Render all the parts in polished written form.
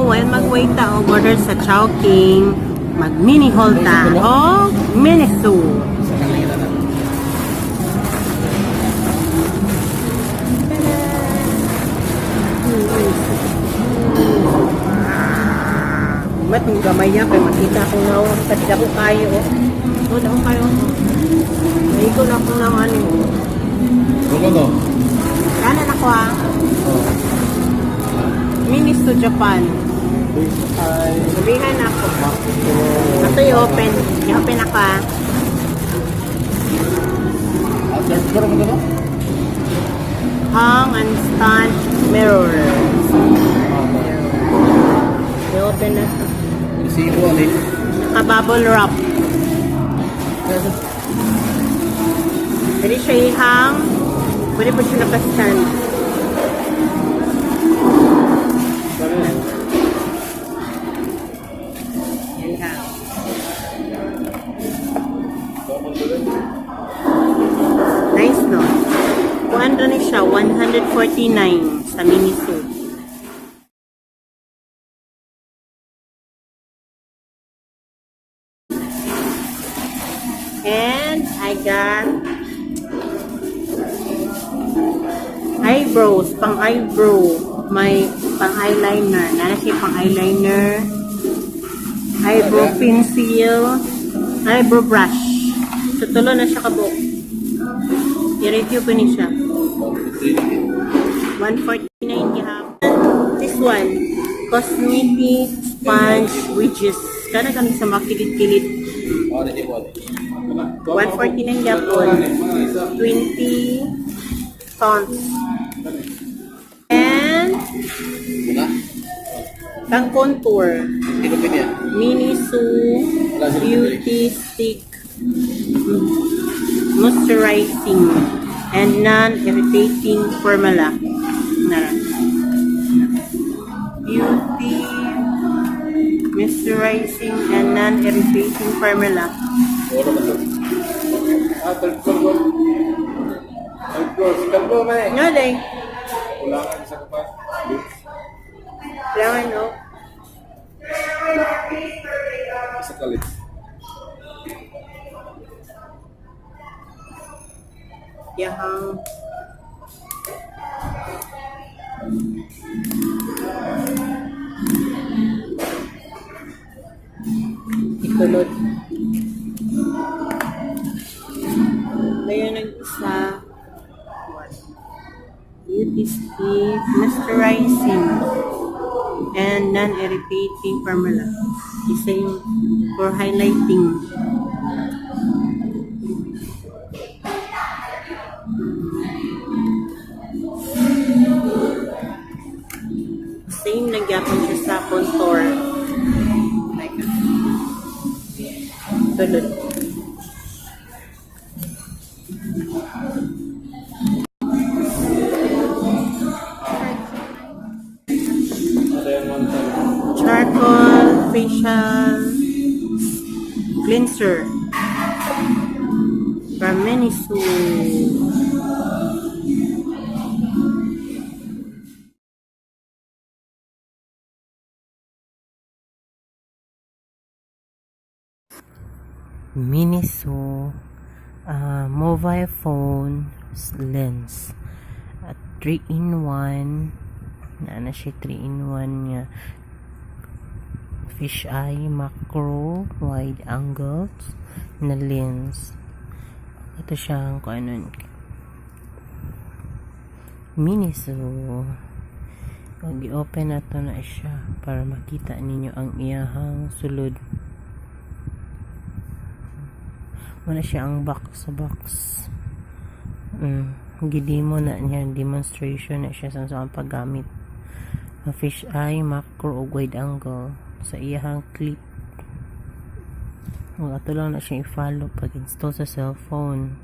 while mag-wait ta og order sa Chowking, mag-mini haul ta o Miniso. Mat yung gamay niya, pero makita ko nga, kasi ako kayo, oh. Ako kayo, may ko na akong naman, Ano to? kanan ako, ah. Miniso Japan. Sabihan ako. Ito i-open. I-open ako, ah. Hang and stand mirrors. I-open na ito. Naka-bubble wrap. Pwede siya ihang. Pwede po siya naka-stand. Ihang. Nice, no? Kuhaan na siya. 149 sa Miniso. And I got eyebrows, pang eyebrow, may pang eyeliner, nana siya pang eyeliner, eyebrow pencil, eyebrow brush. Tutulo na siya kabuk. I-review ko niya siya. 149 gihapon. This one, cosmetic sponge wedges. Kana kami sa makilit-kilit. 149 Japon, 20 tons. And pang contour, Miniso beauty stick moisturizing and non-irritating formula. Beauty moisturizing and non-irritating formula. Nga day. Kailangan, no? Yahang. Ikulod. Ngayon nag-isa. Beauty stick, moisturizing, and non-irritating formula. Isa yung for highlighting. Same nagyapon siya sa contour. Like tulad. Charcoal facial cleanser from Miniso. Miniso mobile phone lens at 3-in-1 na siya 3-in-1 niya. Fish eye, macro, wide angles na lens. Ito siyang kung ano, Miniso. Pag i-open na to na siya para makita ninyo ang iyahang sulod. Wala siya ang box sa box. Gidimo na niya, demonstration na siya sa paggamit. Fish eye, macro o wide angle sa iyahang clip. Ito lang na siya i-follow pag install sa cellphone.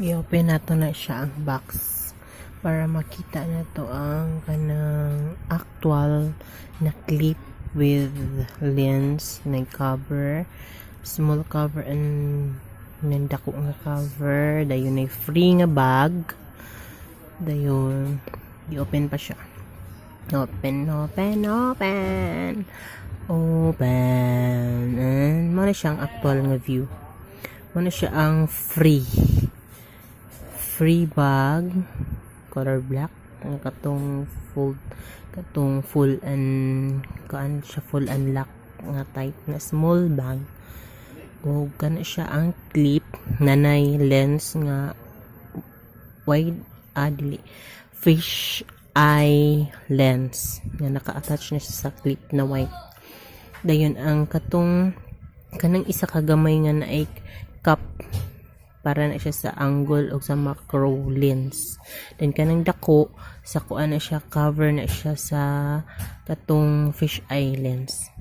I-open nato na siya ang box para makita na to ang kanang actual na clip with lens na cover, small cover and Nandako nga cover. Dayon ay free nga bag. Dayon. I-open pa siya. Open. Open. And muna siya ang actual nga view. Muna siya ang free bag. Color black. Ang katong full and full unlock nga type na small bag. O kana siya ang clip nanay lens nga wide fish eye lens nga naka-attach na siya sa clip na white. Dayon ang kanang isa ka gamay nga naay cup para na siya sa angle o sa macro lens. Then kanang dako sa kuan na siya, cover na siya sa katong fish eye lens.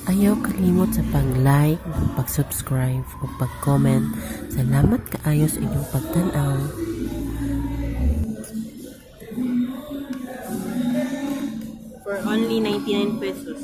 Ayaw kalimot sa pag-like, pag-subscribe, o pag-comment. Salamat kaayo sa inyong pagtanaw. For only 99 pesos.